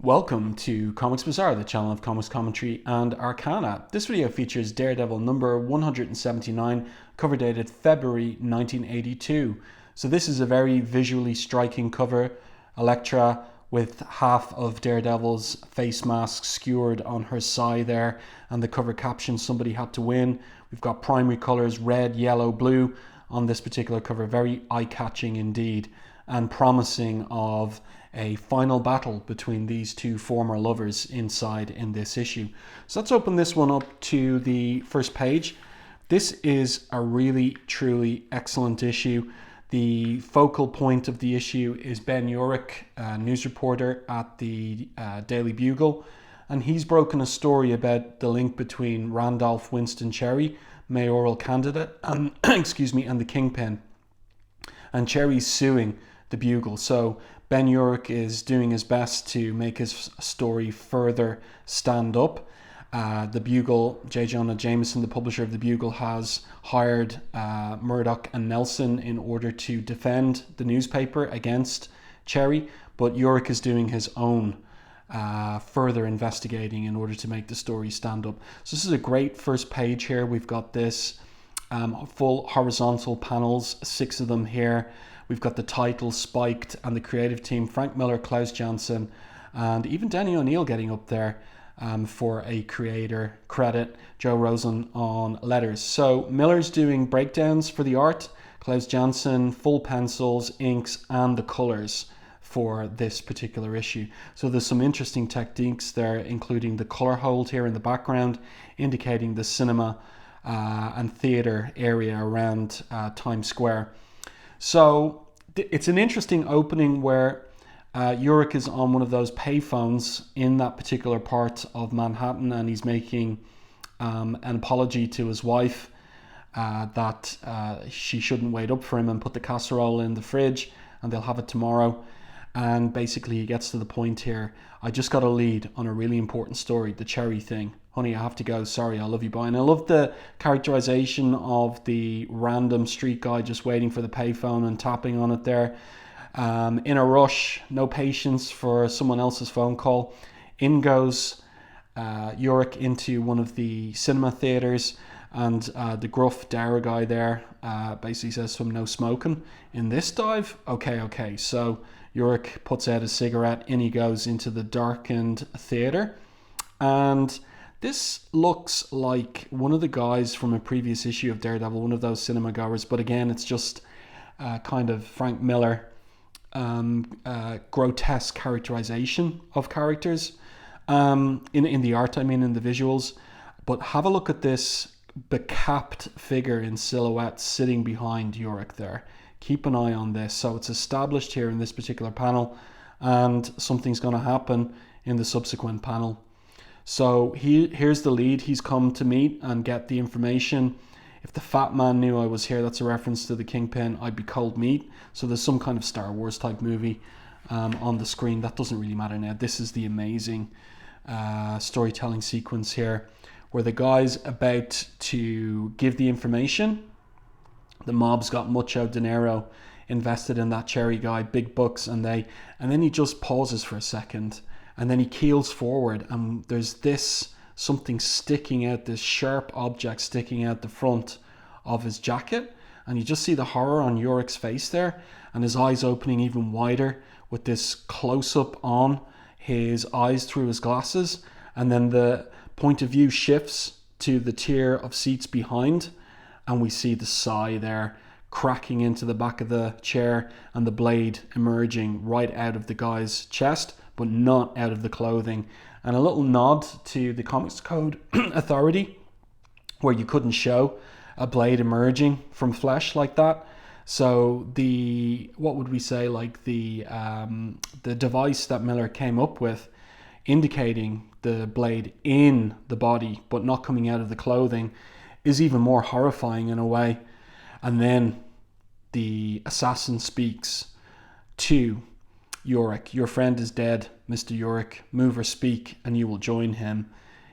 Welcome to Comics Bazaar, the channel of comics commentary and arcana. This video features Daredevil number 179, cover dated February 1982. So this is a very visually striking cover. Elektra with half of Daredevil's face mask skewered on her side there, and the cover caption, "Somebody had to win." We've got primary colors red, yellow, blue on this particular cover. Very eye-catching indeed, and promising of a final battle between these two former lovers inside in this issue. So let's open this one up to the first page. This is a really, truly excellent issue. The focal point of the issue is Ben Urich, a news reporter at the Daily Bugle, and he's broken a story about the link between Randolph Winston Cherry, mayoral candidate, and and the Kingpin. And Cherry's suing the Bugle. So Ben Urich is doing his best to make his story further stand up. The Bugle, J. Jonah Jameson, the publisher of the Bugle, has hired Murdoch and Nelson in order to defend the newspaper against Cherry, but Urich is doing his own further investigating in order to make the story stand up. So this is a great first page here. We've got this full horizontal panels, 6 of them here. We've got the title spiked and the creative team, Frank Miller, Klaus Janson, and even Denny O'Neil getting up there for a creator credit. Joe Rosen on letters. So Miller's doing breakdowns for the art, Klaus Janson full pencils, inks, and the colors for this particular issue. So there's some interesting techniques there, including the color hold here in the background, indicating the cinema and theater area around Times Square. So it's an interesting opening where Urich is on one of those payphones in that particular part of Manhattan, and he's making an apology to his wife that she shouldn't wait up for him and put the casserole in the fridge and they'll have it tomorrow. And basically he gets to the point here: "I just got a lead on a really important story, the Cherry thing. Honey, I have to go. Sorry, I love you, bye." And I love the characterization of the random street guy just waiting for the payphone and tapping on it there. In a rush, no patience for someone else's phone call. In goes Urich into one of the cinema theaters, and the gruff dour guy there basically says to him, "No smoking in this dive." Okay. So Urich puts out a cigarette, in he goes into the darkened theater, and this looks like one of the guys from a previous issue of Daredevil, one of those cinema goers, but again, it's just kind of Frank Miller grotesque characterization of characters in the art, in the visuals. But have a look at this becapped figure in silhouette sitting behind Urich there. Keep an eye on this. So it's established here in this particular panel, and something's going to happen in the subsequent panel. So here's the lead. He's come to meet and get the information. "If the fat man knew I was here," that's a reference to the Kingpin, "I'd be cold meat." So there's some kind of Star Wars type movie on the screen. That doesn't really matter now. This is the amazing storytelling sequence here where the guy's about to give the information. The mob's got mucho dinero invested in that Cherry guy, big bucks, and then he just pauses for a second, and then he keels forward, and there's something sticking out, this sharp object sticking out the front of his jacket, and you just see the horror on Urich's face there, and his eyes opening even wider with this close-up on his eyes through his glasses, and then the point of view shifts to the tier of seats behind, and we see the sigh there cracking into the back of the chair and the blade emerging right out of the guy's chest, but not out of the clothing. And a little nod to the Comics Code Authority, where you couldn't show a blade emerging from flesh like that. So the device that Miller came up with, indicating the blade in the body but not coming out of the clothing, is even more horrifying in a way. And then the assassin speaks to Urich: "Your friend is dead, Mr. Urich. Move or speak, and you will join him.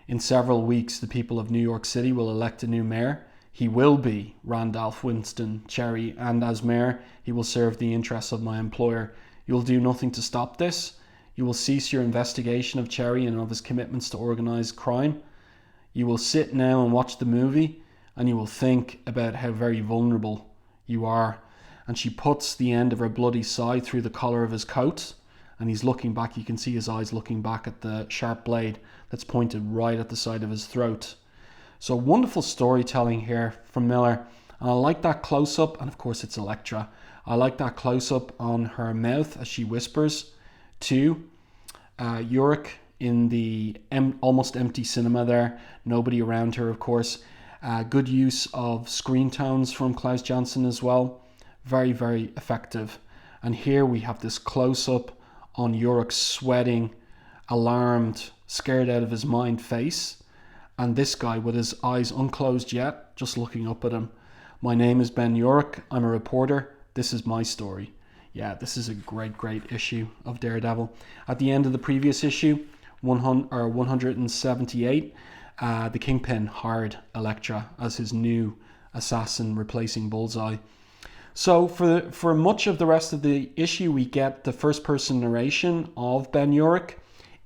In several weeks, the people of New York City will elect a new mayor. He will be Randolph Winston Cherry, and as mayor, he will serve the interests of my employer. You'll do nothing to stop this. You will cease your investigation of Cherry and of his commitments to organized crime. You will sit now and watch the movie, and you will think about how very vulnerable you are. And she puts the end of her bloody scythe through the collar of his coat, and he's looking back. You can see his eyes looking back at the sharp blade that's pointed right at the side of his throat. So wonderful storytelling here from Miller. And I like that close-up, and of course it's Elektra. I like that close-up on her mouth as she whispers to Urich in the almost empty cinema there. Nobody around her, of course. Good use of screen tones from Klaus Janson as well. Very, very effective. And here we have this close-up on Urich's sweating, alarmed, scared out of his mind face. And this guy with his eyes unclosed yet, just looking up at him. My name is Ben Urich. I'm a reporter. This is my story. Yeah, this is a great, great issue of Daredevil. At the end of the previous issue, 178, the Kingpin hired Elektra as his new assassin replacing Bullseye. So for much of the rest of the issue, we get the first-person narration of Ben Urich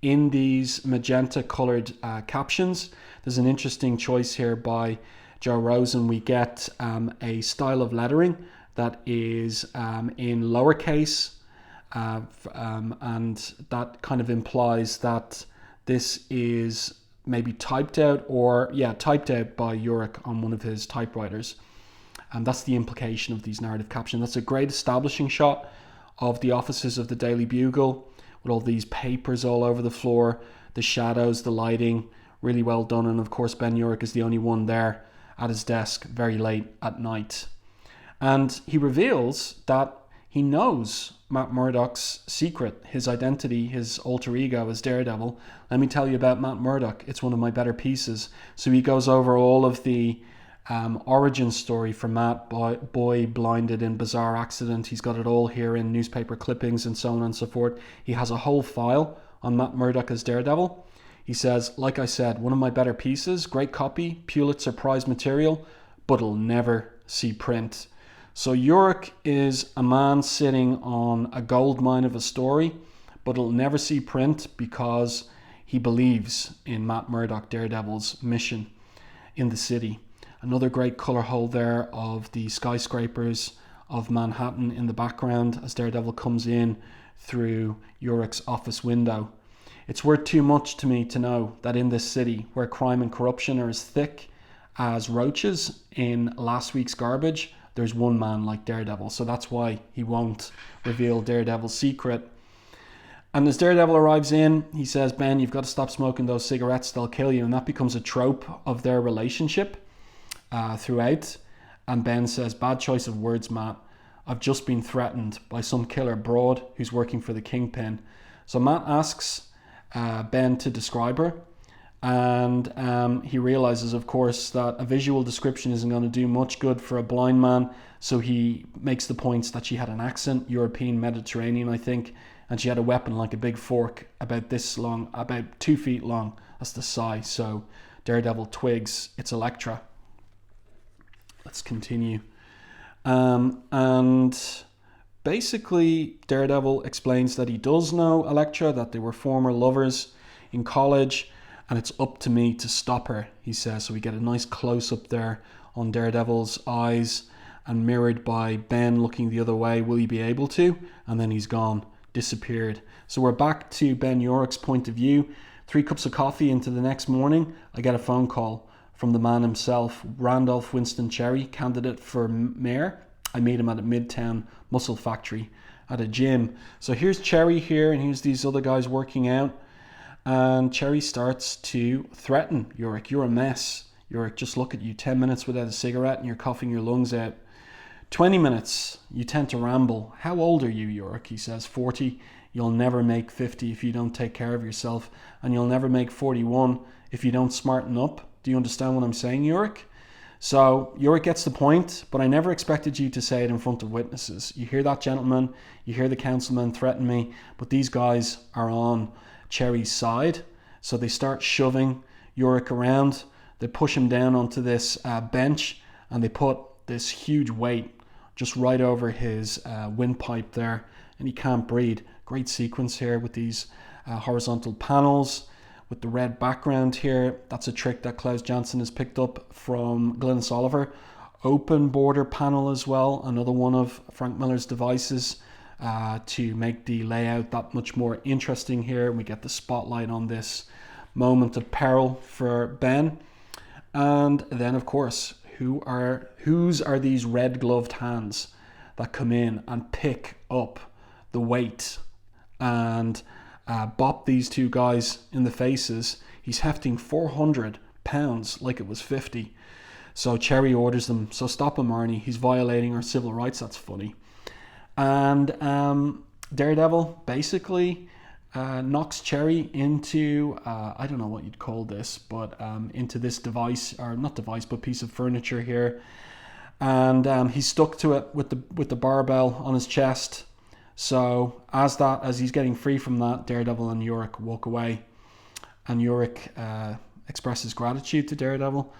in these magenta-coloured captions. There's an interesting choice here by Joe Rosen. We get a style of lettering that is in lowercase, and that kind of implies that this is maybe typed out by Urich on one of his typewriters. And that's the implication of these narrative captions. That's a great establishing shot of the offices of the Daily Bugle with all these papers all over the floor, the shadows, the lighting, really well done. And of course, Ben Urich is the only one there at his desk very late at night. And he reveals that he knows Matt Murdock's secret, his identity, his alter ego as Daredevil. Let me tell you about Matt Murdock. It's one of my better pieces. So he goes over all of the origin story for Matt, boy blinded in bizarre accident. He's got it all here in newspaper clippings and so on and so forth. He has a whole file on Matt Murdock as Daredevil. He says, like I said, one of my better pieces, great copy, Pulitzer Prize material, but it'll never see print. So Urich is a man sitting on a gold mine of a story, but it'll never see print because he believes in Matt Murdock, Daredevil's mission in the city. Another great colour hold there of the skyscrapers of Manhattan in the background as Daredevil comes in through Urich's office window. It's worth too much to me to know that in this city where crime and corruption are as thick as roaches in last week's garbage, there's one man like Daredevil. So that's why he won't reveal Daredevil's secret. And as Daredevil arrives in, he says, Ben, you've got to stop smoking those cigarettes, they'll kill you. And that becomes a trope of their relationship throughout. And Ben says, bad choice of words, Matt. I've just been threatened by some killer broad who's working for the Kingpin. So Matt asks Ben to describe her. And he realizes, of course, that a visual description isn't going to do much good for a blind man. So he makes the points that she had an accent, European, Mediterranean, I think. And she had a weapon like a big fork about this long, about 2 feet long. That's the size. So Daredevil twigs it's Elektra. Let's continue. And basically, Daredevil explains that he does know Elektra, that they were former lovers in college. And it's up to me to stop her, he says. So we get a nice close-up there on Daredevil's eyes and mirrored by Ben looking the other way. Will he be able to? And then he's gone, disappeared. So we're back to Ben Urich's point of view. 3 cups of coffee into the next morning, I get a phone call from the man himself, Randolph Winston Cherry, candidate for mayor. I meet him at a Midtown muscle factory at a gym. So here's Cherry here, and here's these other guys working out. And Cherry starts to threaten Urich. You're a mess. Urich, just look at you. 10 minutes without a cigarette and you're coughing your lungs out. 20 minutes, you tend to ramble. How old are you, Urich? He says, 40. You'll never make 50 if you don't take care of yourself. And you'll never make 41 if you don't smarten up. Do you understand what I'm saying, Urich? So Urich gets the point, but I never expected you to say it in front of witnesses. You hear that, gentlemen? You hear the councilman threaten me, but these guys are on Cherry's side. So they start shoving Urich around. They push him down onto this bench, and they put this huge weight just right over his windpipe there. and he can't breathe. Great sequence here with these horizontal panels with the red background here. That's a trick that Klaus Janson has picked up from Glynis Oliver. Open border panel as well, another one of Frank Miller's devices to make the layout that much more interesting here. We get the spotlight on this moment of peril for Ben. And then, of course, whose are these red gloved hands that come in and pick up the weight and bop these two guys in the faces? He's hefting 400 pounds like it was 50. So Cherry orders them, so stop him, Arnie. He's violating our civil rights. That's funny. And Daredevil basically knocks Cherry into, I don't know what you'd call this, but into this device, or not device, but piece of furniture here. And he's stuck to it with the barbell on his chest. So as he's getting free from that, Daredevil and Urich walk away. And Urich expresses gratitude to Daredevil.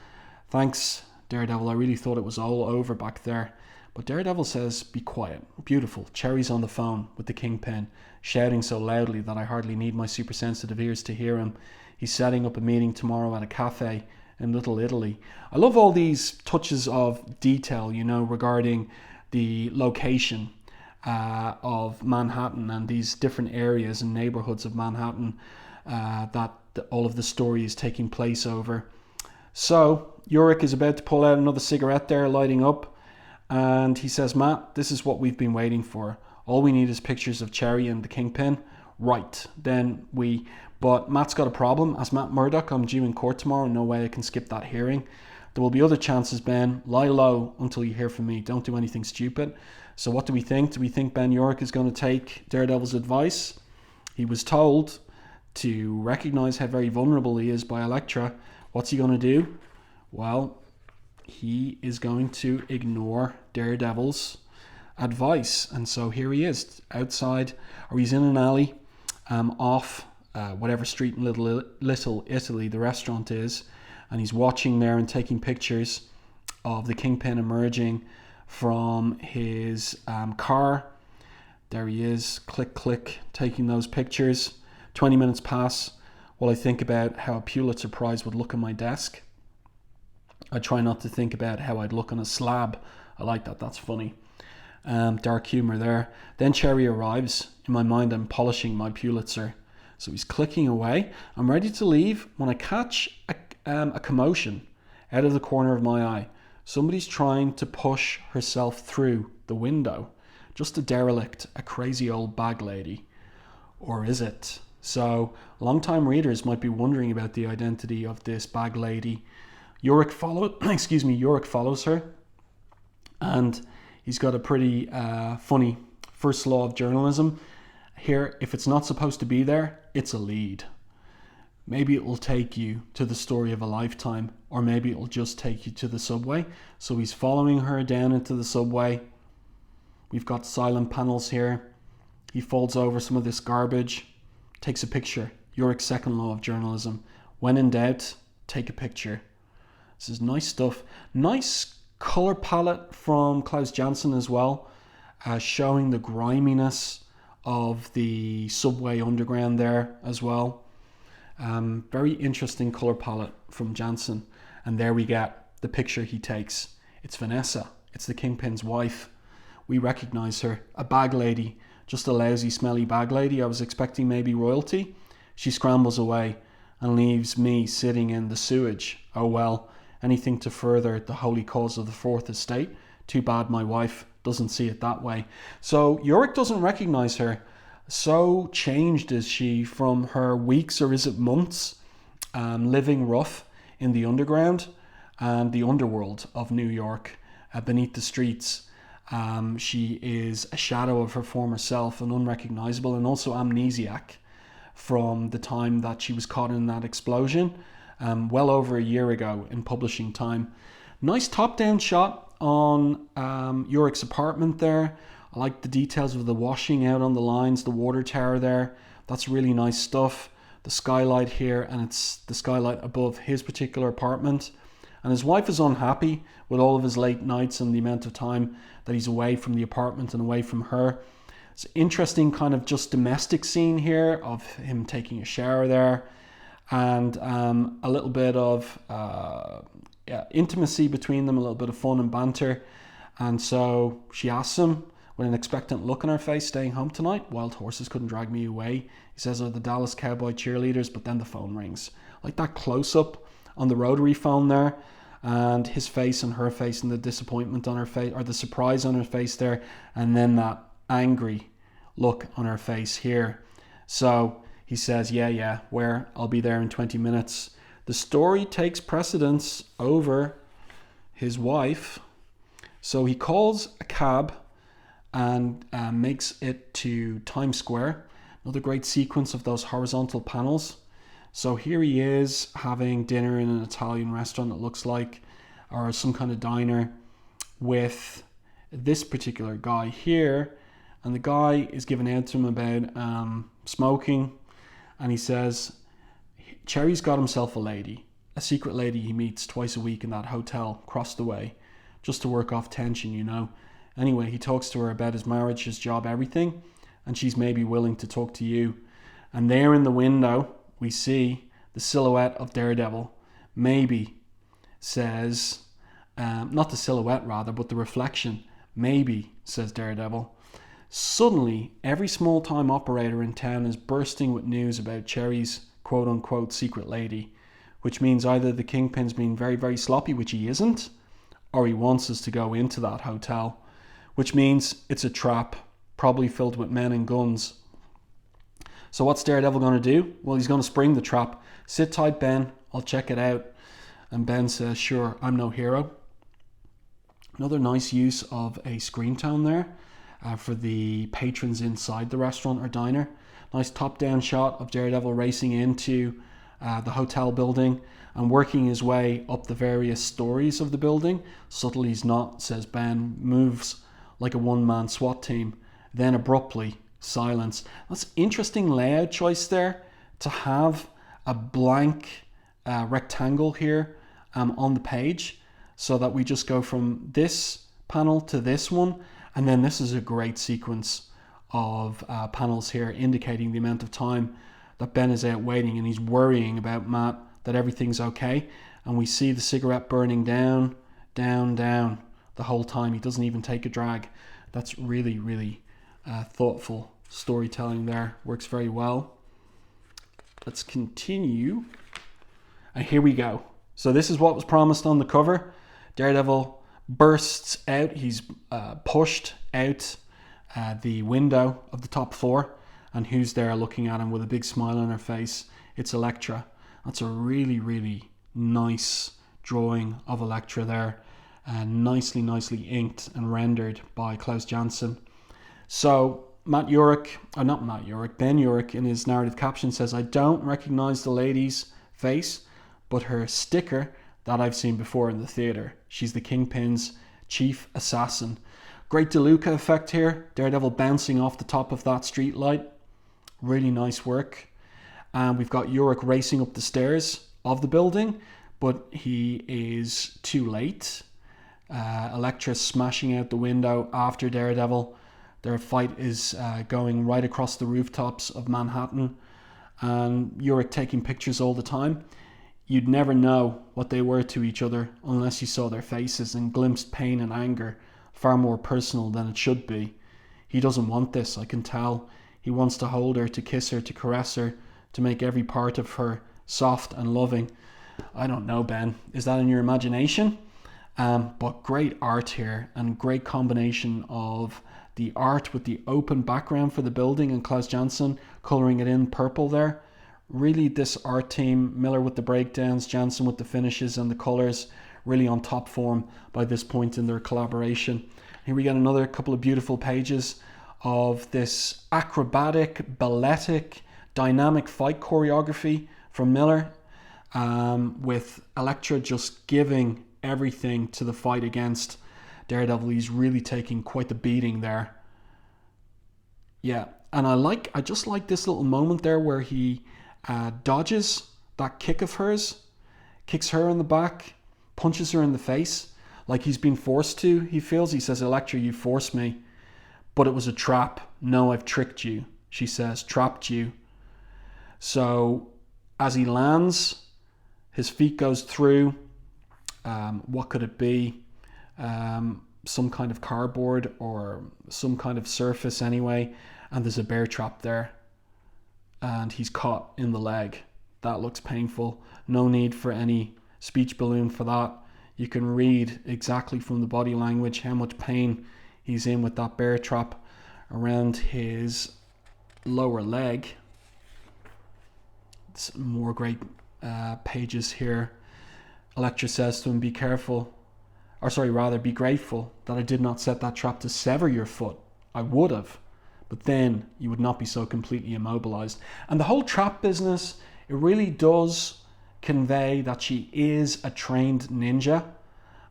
Thanks, Daredevil. I really thought it was all over back there. But Daredevil says, be quiet. Beautiful. Cherry's on the phone with the Kingpin, shouting so loudly that I hardly need my super sensitive ears to hear him. He's setting up a meeting tomorrow at a cafe in Little Italy. I love all these touches of detail, regarding the location of Manhattan and these different areas and neighborhoods of Manhattan that all of the story is taking place over. So Urich is about to pull out another cigarette there, lighting up, and he says, Matt, this is what we've been waiting for. All we need is pictures of Cherry and the Kingpin. Right, but Matt's got a problem. As Matt Murdock, I'm due in court tomorrow. No way I can skip that hearing. There will be other chances, Ben. Lie low until you hear from me. Don't do anything stupid. So what do we think? Do we think Ben Urich is going to take Daredevil's advice? He was told to recognize how very vulnerable he is by Elektra. What's he going to do? Well, he is going to ignore Daredevil's advice. And so here he is outside, or he's in an alley off whatever street in Little Italy the restaurant is. And he's watching there and taking pictures of the Kingpin emerging from his car. There he is, click, click, taking those pictures. 20 minutes pass while I think about how a Pulitzer Prize would look on my desk. I try not to think about how I'd look on a slab. I like that, that's funny. Dark humor there. Then Cherry arrives. In my mind, I'm polishing my Pulitzer. So he's clicking away. I'm ready to leave when I catch a commotion out of the corner of my eye. Somebody's trying to push herself through the window. Just a derelict, a crazy old bag lady. Or is it? So long-time readers might be wondering about the identity of this bag lady. Urich follows her, and he's got a pretty funny first law of journalism. Here, if it's not supposed to be there, it's a lead. Maybe it will take you to the story of a lifetime, or maybe it will just take you to the subway. So he's following her down into the subway. We've got silent panels here. He folds over some of this garbage, takes a picture. Urich's second law of journalism. When in doubt, take a picture. This is nice stuff. Nice color palette from Klaus Janson as well, showing the griminess of the subway underground there as well. Very interesting color palette from Janson. And there we get the picture he takes. It's Vanessa. It's the Kingpin's wife. We recognize her. A bag lady. Just a lousy, smelly bag lady. I was expecting maybe royalty. She scrambles away and leaves me sitting in the sewage. Oh well, anything to further the holy cause of the Fourth Estate. Too bad my wife doesn't see it that way. So Urich doesn't recognize her. So changed is she from her weeks, or is it months, living rough in the underground and the underworld of New York, beneath the streets. She is a shadow of her former self and unrecognizable, and also amnesiac from the time that she was caught in that explosion well over a year ago in publishing time. Nice top-down shot on Urich's apartment there. I like the details of the washing out on the lines, the water tower there. That's really nice stuff. The skylight here, and it's the skylight above his particular apartment. And his wife is unhappy with all of his late nights and the amount of time that he's away from the apartment and away from her. It's an interesting kind of just domestic scene here of him taking a shower there, and a little bit of intimacy between them, a little bit of fun and banter. And so she asks him with an expectant look on her face, staying home tonight? Wild horses couldn't drag me away. He says, are the Dallas Cowboy cheerleaders, but then the phone rings. Like that close-up on the rotary phone there, and his face and her face and the disappointment on her face, or the surprise on her face there, and then that angry look on her face here. So he says, yeah, where? I'll be there in 20 minutes. The story takes precedence over his wife. So he calls a cab and makes it to Times Square. Another great sequence of those horizontal panels. So here he is having dinner in an Italian restaurant, it looks like, or some kind of diner, with this particular guy here. And the guy is giving out to him about smoking. And he says, Cherry's got himself a lady, a secret lady he meets twice a week in that hotel across the way, just to work off tension, you know. Anyway, he talks to her about his marriage, his job, everything, and she's maybe willing to talk to you. And there in the window, we see the silhouette of Daredevil. Maybe, says, not the silhouette rather, but the reflection. Maybe, says Daredevil. Suddenly, every small-time operator in town is bursting with news about Cherry's quote-unquote secret lady, which means either the Kingpin's being very, very sloppy, which he isn't, or he wants us to go into that hotel, which means it's a trap, probably filled with men and guns. So what's Daredevil going to do? Well, he's going to spring the trap. Sit tight, Ben. I'll check it out. And Ben says, sure, I'm no hero. Another nice use of a screen tone there for the patrons inside the restaurant or diner. Nice top-down shot of Daredevil racing into the hotel building and working his way up the various stories of the building. Subtle he's not, says Ben, moves like a one-man SWAT team. Then abruptly, silence. That's interesting layout choice there, to have a blank rectangle here on the page, so that we just go from this panel to this one, and then this is a great sequence of panels here indicating the amount of time that Ben is out waiting, and he's worrying about Matt, that everything's okay. And we see the cigarette burning down the whole time. He doesn't even take a drag. That's really, really thoughtful storytelling there. Works very well. Let's continue. And here we go. So this is what was promised on the cover. Daredevil bursts out. He's pushed out the window of the top floor. And who's there looking at him with a big smile on her face? It's Elektra. That's a really, really nice drawing of Elektra there. Nicely inked and rendered by Klaus Janson. So Ben Urich in his narrative caption says, I don't recognize the lady's face, but her sticker that I've seen before in the theater. She's the Kingpin's chief assassin. Great DeLuca effect here. Daredevil bouncing off the top of that street light. Really nice work. And we've got Urich racing up the stairs of the building, but he is too late. Elektra smashing out the window after Daredevil. Their fight is going right across the rooftops of Manhattan, and Urich taking pictures all the time. You'd never know what they were to each other unless you saw their faces and glimpsed pain and anger, far more personal than it should be. He doesn't want this, I can tell. He wants to hold her, to kiss her, to caress her, to make every part of her soft and loving. I don't know, Ben. Is that in your imagination? But great art here, and great combination of the art with the open background for the building and Klaus Janson colouring it in purple there. Really, this art team, Miller with the breakdowns, Janson with the finishes and the colours, really on top form by this point in their collaboration. Here we get another couple of beautiful pages of this acrobatic, balletic, dynamic fight choreography from Miller, with Elektra just giving everything to the fight against Daredevil. He's really taking quite the beating there. Yeah, and I just like this little moment there where he dodges that kick of hers, kicks her in the back, punches her in the face, like he's been forced to. He feels, he says, Elektra, you forced me, but it was a trap. No, I've tricked you, she says, trapped you. So as he lands, his feet goes through, what could it be? Some kind of cardboard or some kind of surface anyway, and there's a bear trap there, and he's caught in the leg. That looks painful. No need for any speech balloon for that. You can read exactly from the body language how much pain he's in with that bear trap around his lower leg. Some more great pages here. Elektra says to him, be grateful that I did not set that trap to sever your foot. I would have, but then you would not be so completely immobilized. And the whole trap business, it really does convey that she is a trained ninja,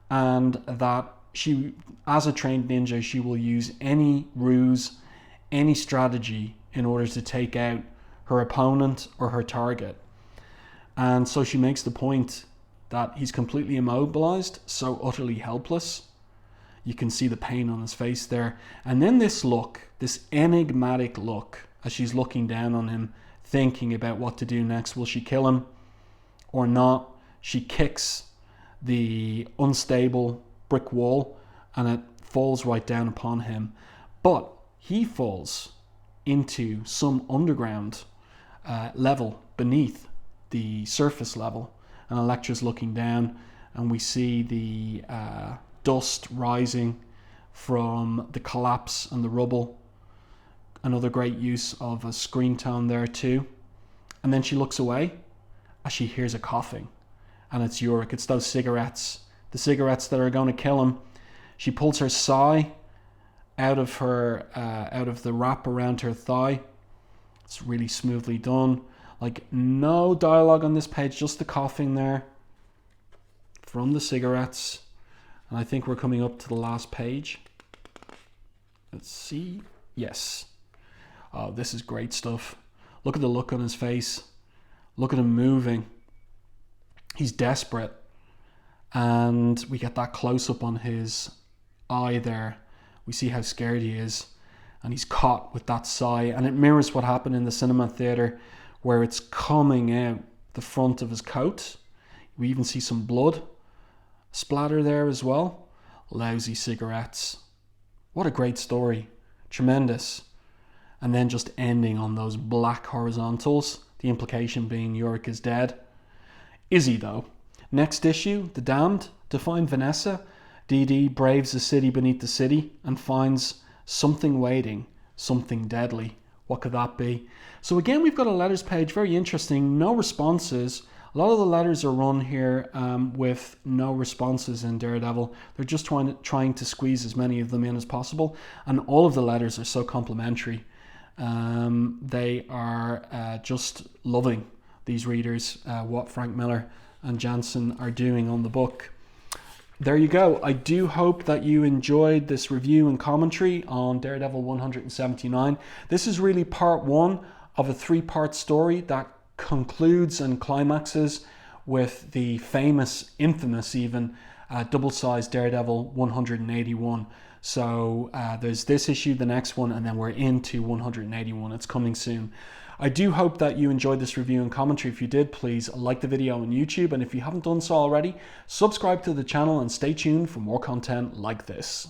and that she, as a trained ninja, she will use any ruse, any strategy in order to take out her opponent or her target. And so she makes the point that he's completely immobilized, so utterly helpless. You can see the pain on his face there. And then this look, this enigmatic look, as she's looking down on him, thinking about what to do next. Will she kill him or not? She kicks the unstable brick wall and it falls right down upon him. But he falls into some underground level beneath the surface level. And Elektra's looking down, and we see the dust rising from the collapse and the rubble. Another great use of a screen tone there too. And then she looks away as she hears a coughing, and it's Urich. It's those cigarettes, the cigarettes that are going to kill him. She pulls her sigh out of the wrap around her thigh. It's really smoothly done. Like, no dialogue on this page, just the coughing there from the cigarettes. And I think we're coming up to the last page. Let's see. Yes. Oh, this is great stuff. Look at the look on his face. Look at him moving. He's desperate. And we get that close-up on his eye there. We see how scared he is. And he's caught with that sigh. And it mirrors what happened in the cinema theater, where it's coming out the front of his coat. We even see some blood splatter there as well. Lousy cigarettes. What a great story. Tremendous. And then just ending on those black horizontals. The implication being Urich is dead. Is he though? Next issue, The Damned, to find Vanessa. DD braves the city beneath the city and finds something waiting, something deadly. What could that be? So again, we've got a letters page, very interesting, no responses. A lot of the letters are run here with no responses in Daredevil. They're just trying to squeeze as many of them in as possible. And all of the letters are so complimentary. They are just loving, these readers, what Frank Miller and Janson are doing on the book. There you go. I do hope that you enjoyed this review and commentary on Daredevil 179. This is really part one of a three-part story that concludes and climaxes with the famous, infamous even, double-sized Daredevil 181. So there's this issue, the next one, and then we're into 181. It's coming soon. I do hope that you enjoyed this review and commentary. If you did, please like the video on YouTube. And if you haven't done so already, subscribe to the channel and stay tuned for more content like this.